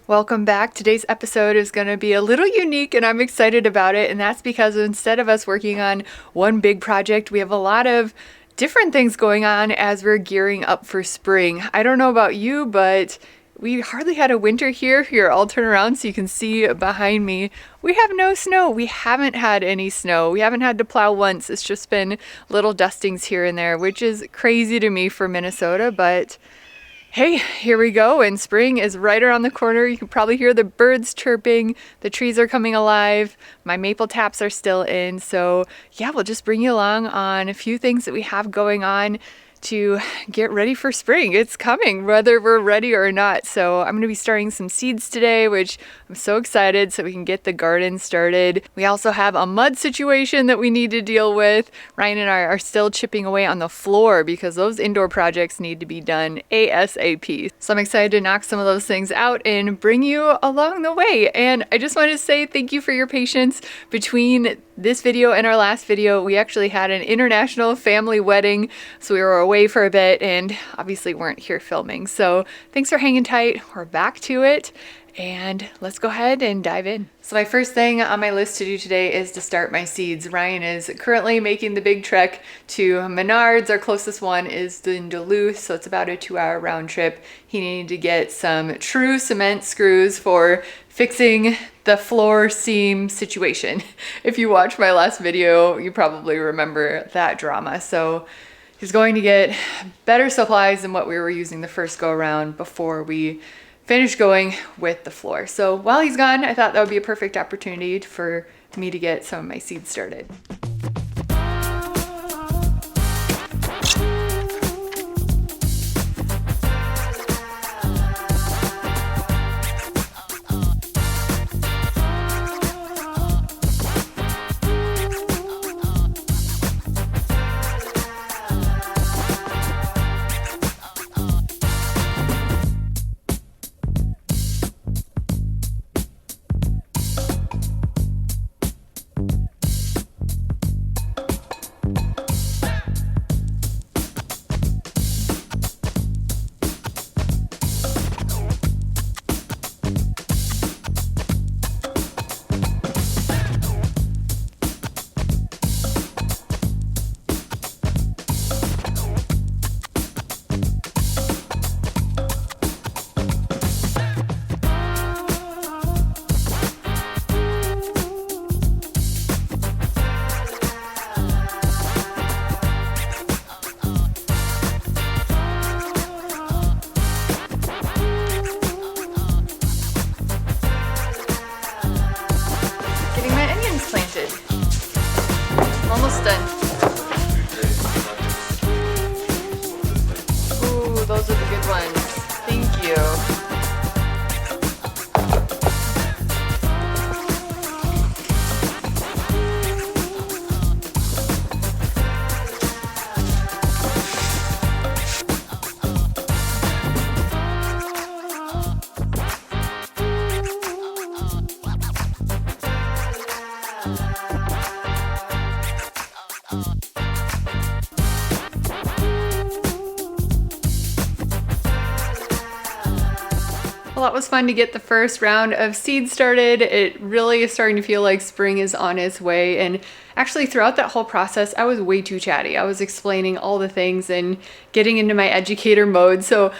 Welcome back. Today's episode is going to be a little unique and I'm excited about it. And that's because instead of us working on one big project, we have a lot of different things going on as we're gearing up for spring. I don't know about you, but we hardly had a winter here. Here, I'll turn around so you can see behind me. We have no snow. We haven't had any snow. We haven't had to plow once. It's just been little dustings here and there, which is crazy to me for Minnesota, but hey, here we go, and spring is right around the corner. You can probably hear the birds chirping, the trees are coming alive, my maple taps are still in, so yeah, we'll just bring you along on a few things that we have going on to get ready for spring. It's coming, whether we're ready or not. So I'm going to be starting some seeds today, which I'm so excited so we can get the garden started. We also have a mud situation that we need to deal with. Ryan and I are still chipping away on the floor because those indoor projects need to be done ASAP. So I'm excited to knock some of those things out and bring you along the way. And I just wanted to say thank you for your patience between this video and our last video. We actually had an international family wedding, so we were away for a bit and obviously weren't here filming. So thanks for hanging tight. We're back to it and let's go ahead and dive in. So my first thing on my list to do today is to start my seeds. Ryan is currently making the big trek to Menards. Our closest one is in Duluth, so it's about a 2-hour round trip. He needed to get some true cement screws for fixing the floor seam situation. If you watched my last video, you probably remember that drama. So he's going to get better supplies than what we were using the first go around before we finish going with the floor. So while he's gone, I thought that would be a perfect opportunity for me to get some of my seeds started. Almost done. Ooh, those are the good ones. Thank you. Well, that was fun to get the first round of seeds started. It really is starting to feel like spring is on its way. And actually throughout that whole process, I was way too chatty. I was explaining all the things and getting into my educator mode. So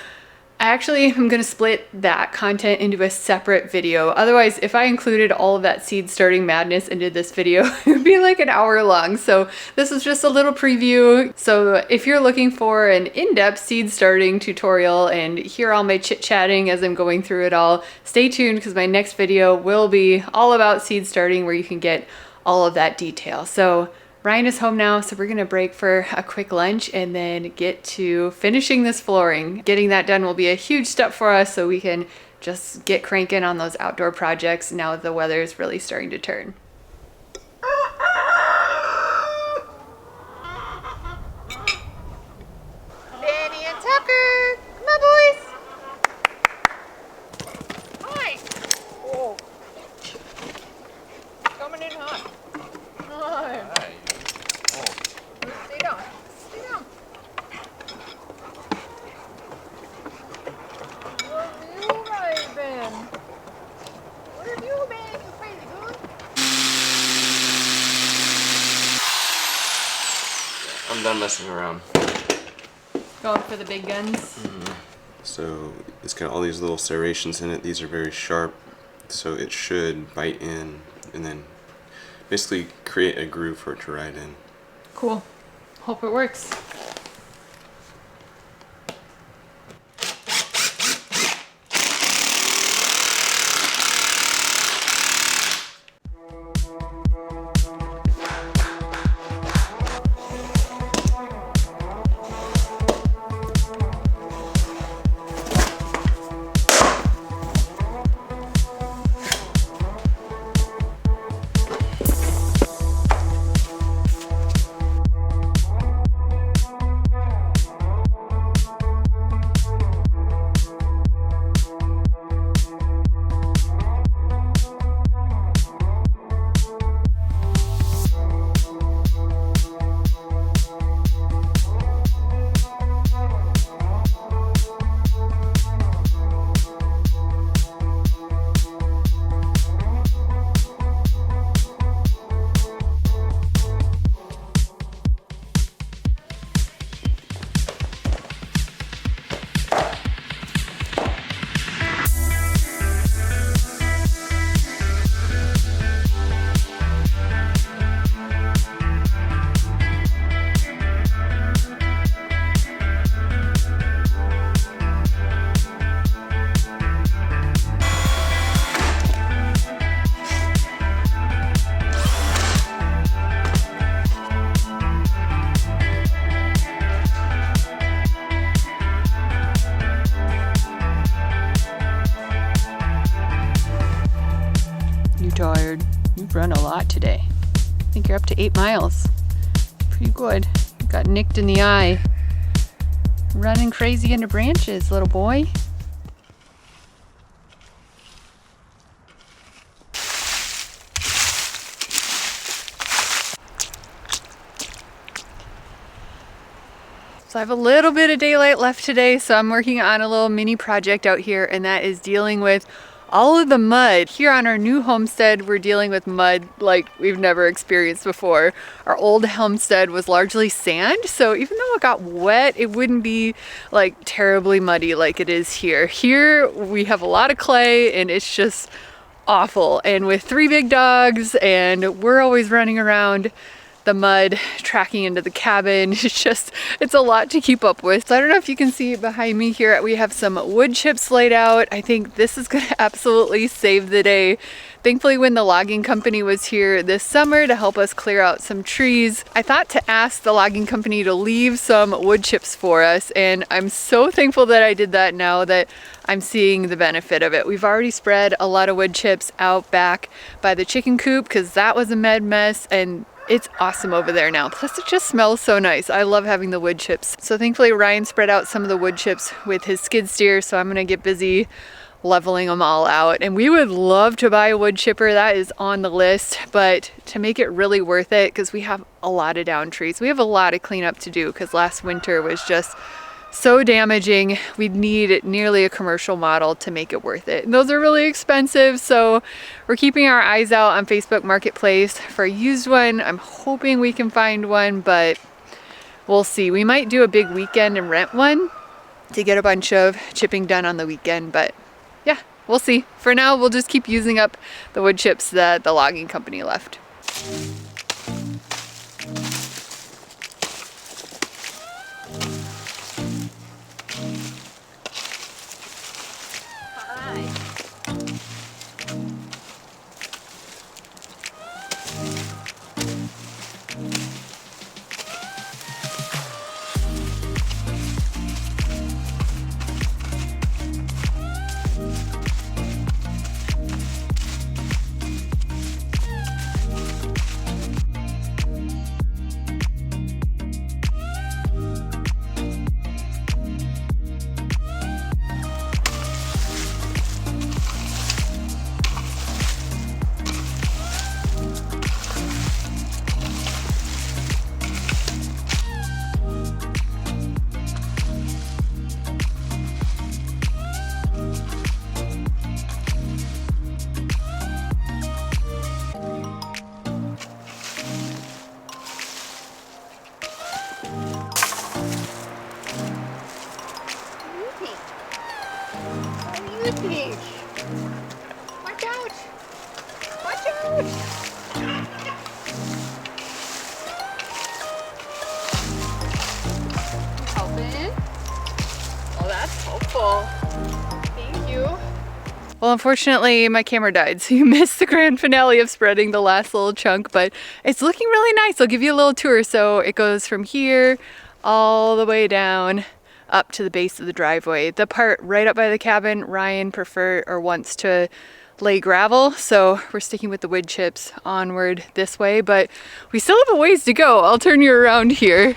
I actually am going to split that content into a separate video. Otherwise, if I included all of that seed starting madness into this video, it would be like an hour long. So this is just a little preview. So if you're looking for an in-depth seed starting tutorial and hear all my chit-chatting as I'm going through it all, stay tuned because my next video will be all about seed starting where you can get all of that detail. So Ryan is home now, so we're gonna break for a quick lunch and then get to finishing this flooring. Getting that done will be a huge step for us so we can just get cranking on those outdoor projects now that the weather is really starting to turn. Benny and Tucker, come on boys. Hi. Whoa. Coming in hot. Hi. Hi. Stay down. Stay down. Where have you guys been? done messing around. Going for the big guns. So it's got all these little serrations in it. These are very sharp, so it should bite in and then basically create a groove for it to ride in. Cool. Hope it works. Tired. You've run a lot today. I think you're up to 8 miles. Pretty good. You got nicked in the eye. Running crazy into branches, little boy. So I have a little bit of daylight left today, so I'm working on a little mini project out here, and that is dealing with all of the mud. Here on our new homestead, we're dealing with mud like we've never experienced before. Our old homestead was largely sand, so even though it got wet, it wouldn't be like terribly muddy like it is here. Here we have a lot of clay and it's just awful. And with 3 big dogs and we're always running around the mud, tracking into the cabin. It's a lot to keep up with. So I don't know if you can see behind me here, we have some wood chips laid out. I think this is gonna absolutely save the day. Thankfully, when the logging company was here this summer to help us clear out some trees, I thought to ask the logging company to leave some wood chips for us, and I'm so thankful that I did that now that I'm seeing the benefit of it. We've already spread a lot of wood chips out back by the chicken coop because that was a mess, and it's awesome over there now. Plus it just smells so nice. I love having the wood chips. So thankfully Ryan spread out some of the wood chips with his skid steer, so I'm gonna get busy leveling them all out. And we would love to buy a wood chipper. That is on the list, but to make it really worth it, because we have a lot of down trees, we have a lot of cleanup to do because last winter was just so damaging. We'd need nearly a commercial model to make it worth it. And those are really expensive, so we're keeping our eyes out on Facebook Marketplace for a used one. I'm hoping we can find one, but we'll see. We might do a big weekend and rent one to get a bunch of chipping done on the weekend, but yeah, we'll see. For now, we'll just keep using up the wood chips that the logging company left. with me. Watch out. Watch out. Helping. Oh, that's helpful. Thank you. Well, unfortunately, my camera died, so you missed the grand finale of spreading the last little chunk, but it's looking really nice. I'll give you a little tour. So it goes from here all the way down up to the base of the driveway. The part right up by the cabin, Ryan wants to lay gravel, so we're sticking with the wood chips onward this way, but we still have a ways to go. I'll turn you around here.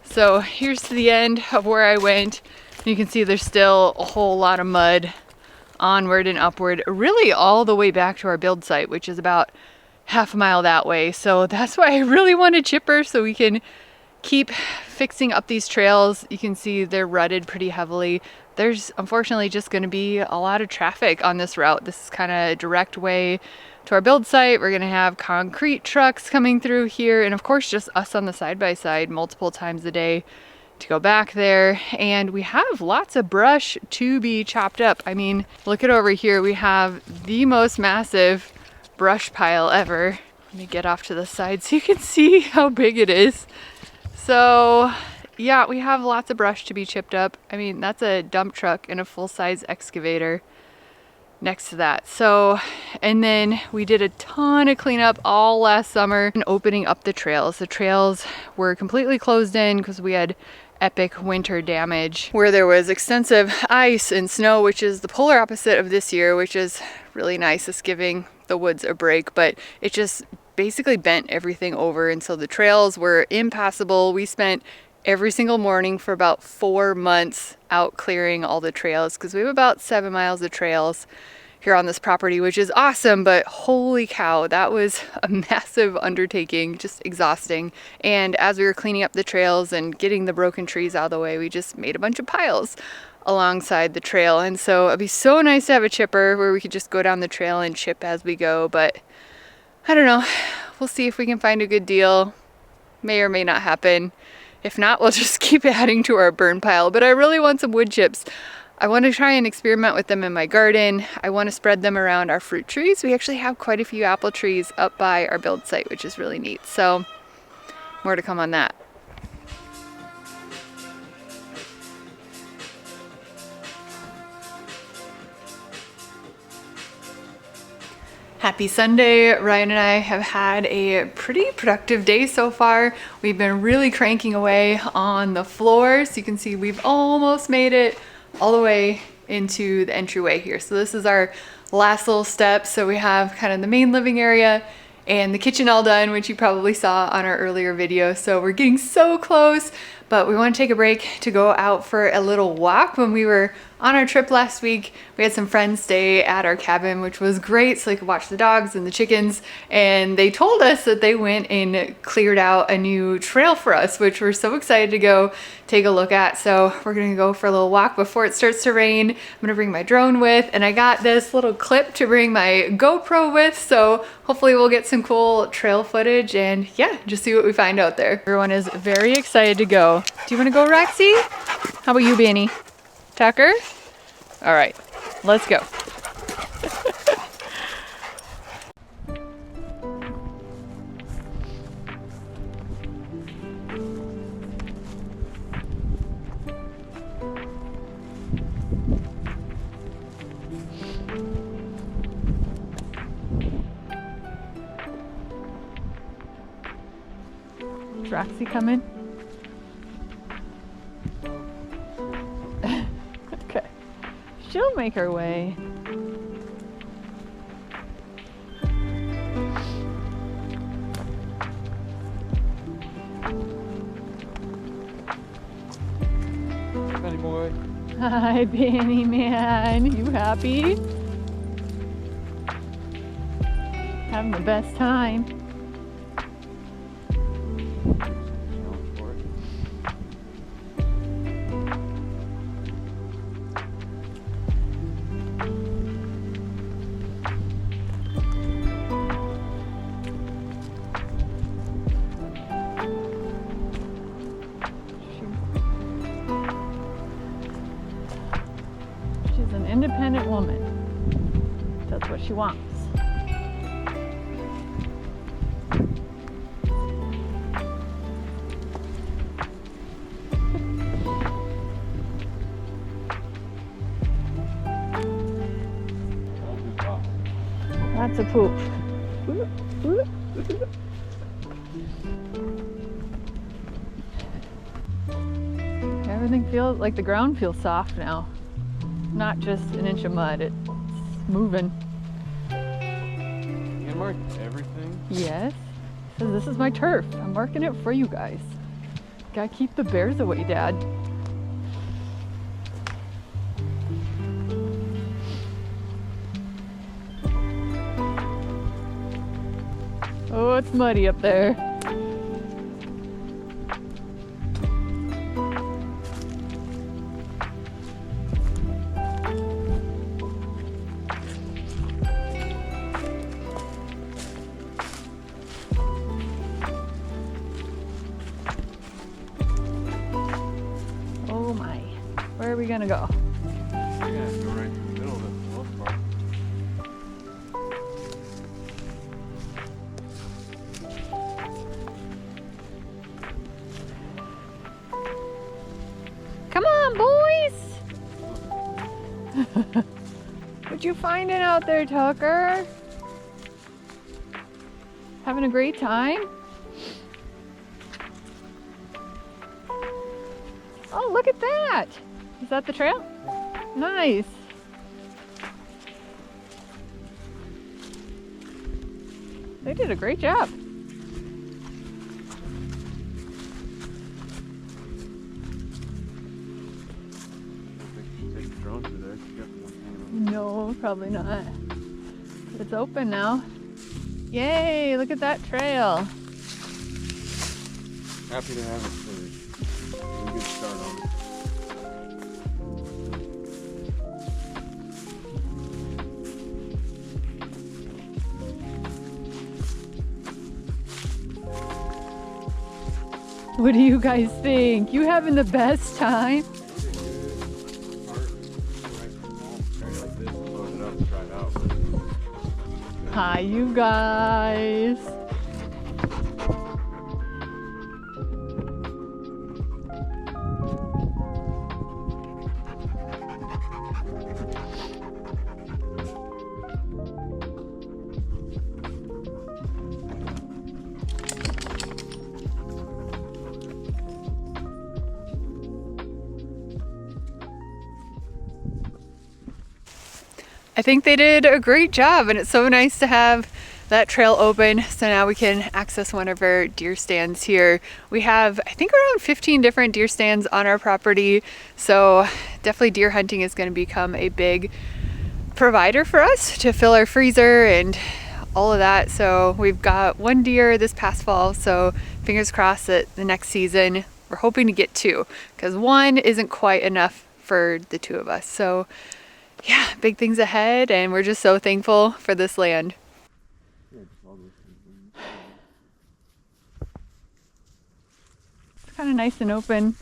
So here's to the end of where I went. You can see there's still a whole lot of mud onward and upward, really all the way back to our build site, which is about half a mile that way. So that's why I really want a chipper, so we can keep fixing up these trails. You can see they're rutted pretty heavily. There's unfortunately just going to be a lot of traffic on this route. This is kind of a direct way to our build site. We're going to have concrete trucks coming through here, and of course just us on the side-by-side multiple times a day to go back there. And we have lots of brush to be chopped up. I mean, look at over here. We have the most massive brush pile ever. Let me get off to the side so you can see how big it is. So yeah, we have lots of brush to be chipped up. I mean, that's a dump truck and a full-size excavator next to that. So, and then we did a ton of cleanup all last summer and opening up the trails. The trails were completely closed in because we had epic winter damage where there was extensive ice and snow, which is the polar opposite of this year, which is really nice. It's giving the woods a break, but it just basically bent everything over, and so the trails were impassable. We spent every single morning for about 4 months out clearing all the trails because we have about 7 miles of trails here on this property, which is awesome, but holy cow, that was a massive undertaking, just exhausting. And as we were cleaning up the trails and getting the broken trees out of the way, we just made a bunch of piles alongside the trail. And so it'd be so nice to have a chipper where we could just go down the trail and chip as we go, but I don't know. We'll see if we can find a good deal. May or may not happen. If not, we'll just keep adding to our burn pile. But I really want some wood chips. I want to try and experiment with them in my garden. I want to spread them around our fruit trees. We actually have quite a few apple trees up by our build site, which is really neat. So more to come on that. Happy Sunday. Ryan and I have had a pretty productive day so far. We've been really cranking away on the floor. So you can see we've almost made it all the way into the entryway here. So this is our last little step. So we have kind of the main living area and the kitchen all done, which you probably saw on our earlier video. So we're getting so close, but we want to take a break to go out for a little walk. When we were on our trip last week, we had some friends stay at our cabin, which was great, so they could watch the dogs and the chickens, and they told us that they went and cleared out a new trail for us, which we're so excited to go take a look at. So we're gonna go for a little walk before it starts to rain. I'm gonna bring my drone with, and I got this little clip to bring my GoPro with, so hopefully we'll get some cool trail footage and yeah, just see what we find out there. Everyone is very excited to go. Do you wanna go, Roxy? How about you, Benny? Tucker? All right, let's go. Is Roxy coming? Okay. She'll make her way. Benny boy. Hi, Benny man. You happy? Having the best time. independent woman. That's what she wants. Lots of poop. Everything feels like the ground feels soft now. Not just an inch of mud, it's moving. You mark everything? Yes. So this is my turf. I'm marking it for you guys. Gotta keep the bears away, Dad. Oh, it's muddy up there. Oh my. Where are we gonna go? Yeah, go right in the middle of it for the most part. Come on, boys! What you finding out there, Tucker? Having a great time? Oh, look at that! Is that the trail? Nice. They did a great job. No, probably not. It's open now. Yay, look at that trail. Happy to have it for a good start on it. What do you guys think? You having the best time? Hi, you guys. I think they did a great job, and it's so nice to have that trail open so now we can access one of our deer stands here. We have, I think, around 15 different deer stands on our property, so definitely deer hunting is going to become a big provider for us to fill our freezer and all of that. So we've got one deer this past fall, so fingers crossed that the next season we're hoping to get two, because one isn't quite enough for the two of us. So yeah, big things ahead, and we're just so thankful for this land. It's kind of nice and open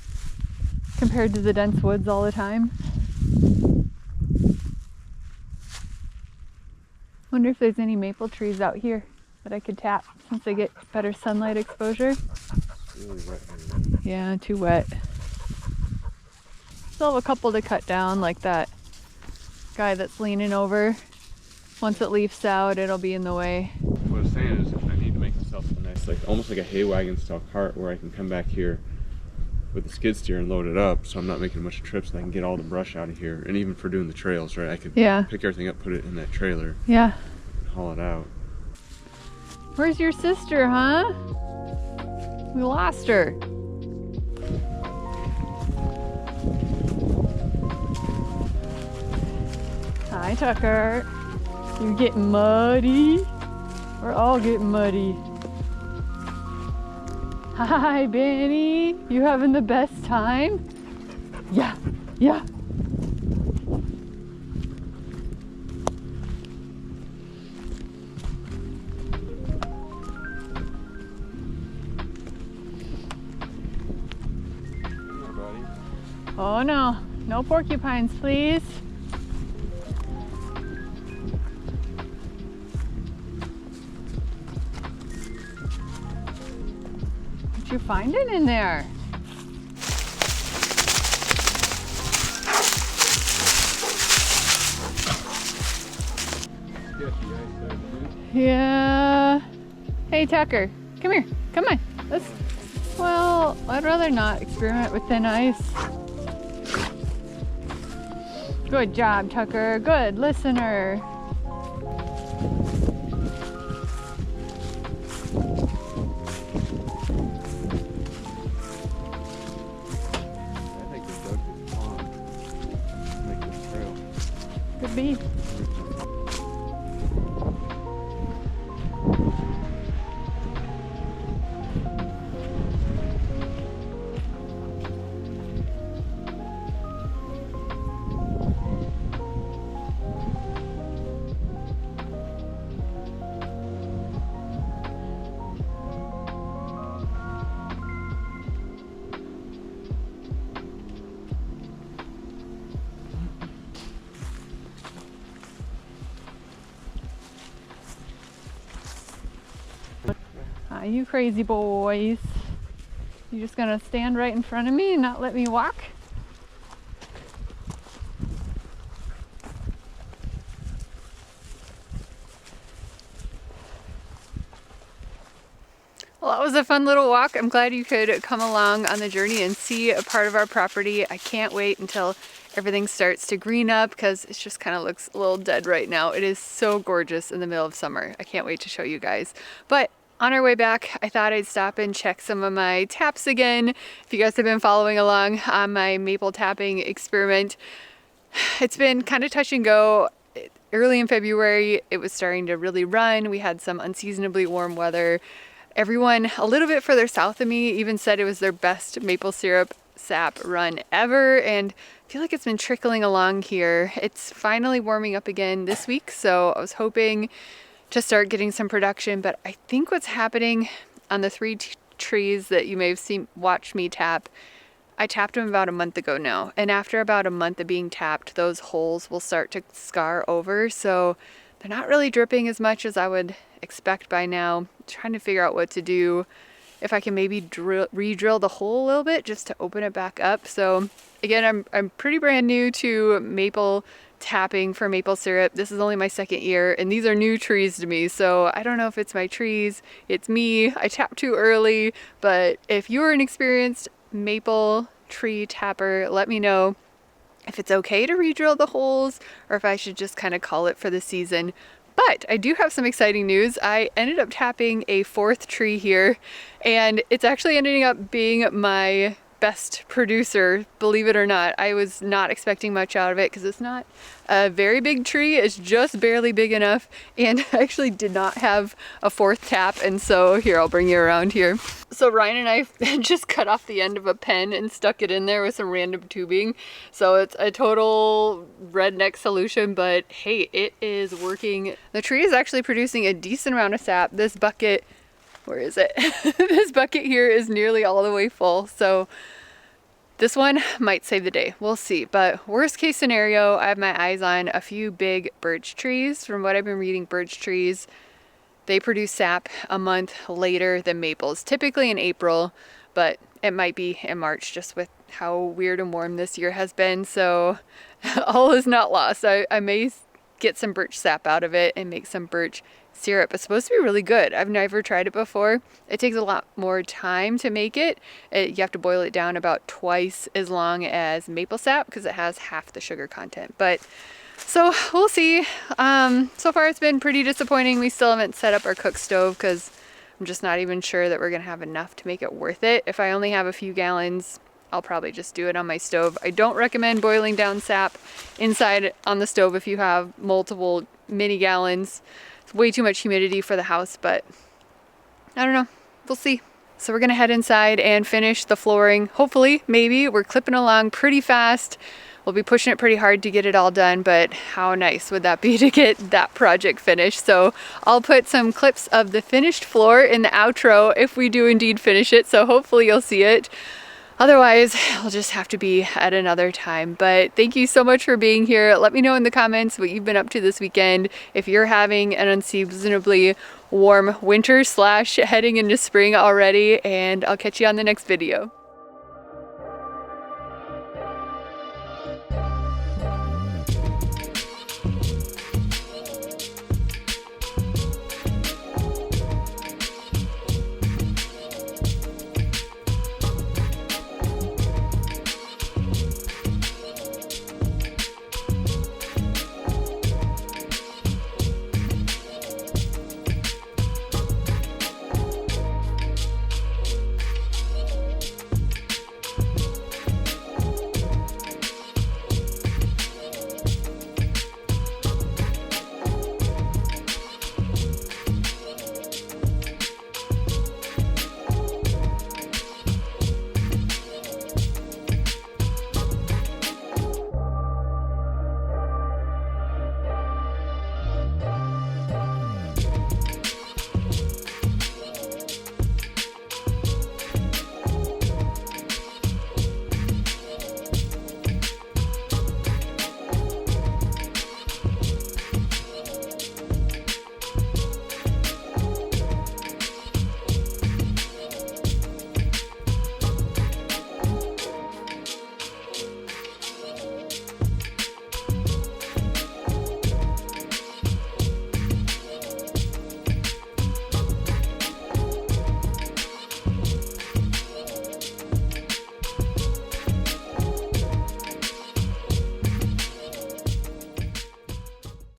compared to the dense woods all the time. Wonder if there's any maple trees out here that I could tap since they get better sunlight exposure. Really wet. Yeah, too wet. Still have a couple to cut down, like that guy that's leaning over. Once it leaves out, it'll be in the way. What I was saying is I need to make myself a nice, like almost like a hay wagon style cart where I can come back here with the skid steer and load it up, so I'm not making much trips and I can get all the brush out of here. And even for doing the trails, right? I could pick everything up, put it in that trailer, and haul it out. Where's your sister, huh? We lost her. Hi, Tucker. You getting muddy? We're all getting muddy. Hi, Benny. You having the best time? Yeah, yeah. Oh no, no porcupines, please. you finding in there? Yeah. Hey Tucker, come here. Come on. Well, I'd rather not experiment with thin ice. Good job, Tucker. Good listener. Could be. You crazy boys. You just gonna stand right in front of me and not let me walk? Well, that was a fun little walk. I'm glad you could come along on the journey and see a part of our property. I can't wait until everything starts to green up because it just kind of looks a little dead right now. It is so gorgeous in the middle of summer. I can't wait to show you guys. But on our way back, I thought I'd stop and check some of my taps again. If you guys have been following along on my maple tapping experiment, it's been kind of touch and go. Early in February, it was starting to really run. We had some unseasonably warm weather. Everyone a little bit further south of me even said it was their best maple syrup sap run ever, and I feel like it's been trickling along here. It's finally warming up again this week, so I was hoping to start getting some production, but I think what's happening on the three trees that you may have watched me tap, I tapped them about a month ago now, and after about a month of being tapped, those holes will start to scar over, so they're not really dripping as much as I would expect by now. I'm trying to figure out what to do, if I can maybe re-drill the hole a little bit just to open it back up. So again, I'm pretty brand new to maple tapping for maple syrup. This is only my second year, and these are new trees to me, so I don't know if it's my trees, it's me, I tapped too early. But if you're an experienced maple tree tapper, let me know if it's okay to re-drill the holes or if I should just kind of call it for the season. But I do have some exciting news. I ended up tapping a fourth tree here, and it's actually ending up being my best producer, believe it or not. I was not expecting much out of it because it's not a very big tree. It's just barely big enough, and I actually did not have a fourth tap, and so here, I'll bring you around here. So Ryan and I just cut off the end of a pen and stuck it in there with some random tubing. So it's a total redneck solution, but hey, it is working. The tree is actually producing a decent amount of sap. This bucket, where is it? This bucket here is nearly all the way full, so this one might save the day. We'll see. But worst case scenario, I have my eyes on a few big birch trees. From what I've been reading, birch trees, they produce sap a month later than maples, typically in April, but it might be in March just with how weird and warm this year has been. So all is not lost. I may get some birch sap out of it and make some birch syrup. It's supposed to be really good. I've never tried it before. It takes a lot more time to make it. You have to boil it down about twice as long as maple sap because it has half the sugar content. But so we'll see. So far it's been pretty disappointing. We still haven't set up our cook stove because I'm just not even sure that we're gonna have enough to make it worth it. If I only have a few gallons, I'll probably just do it on my stove. I don't recommend boiling down sap inside on the stove if you have multiple mini gallons. It's way too much humidity for the house, but I don't know. We'll see. So we're gonna head inside and finish the flooring. Hopefully, maybe. We're clipping along pretty fast. We'll be pushing it pretty hard to get it all done, but how nice would that be to get that project finished? So I'll put some clips of the finished floor in the outro if we do indeed finish it, so hopefully you'll see it. Otherwise, it'll just have to be at another time. But thank you so much for being here. Let me know in the comments what you've been up to this weekend. If you're having an unseasonably warm winter / heading into spring already, and I'll catch you on the next video.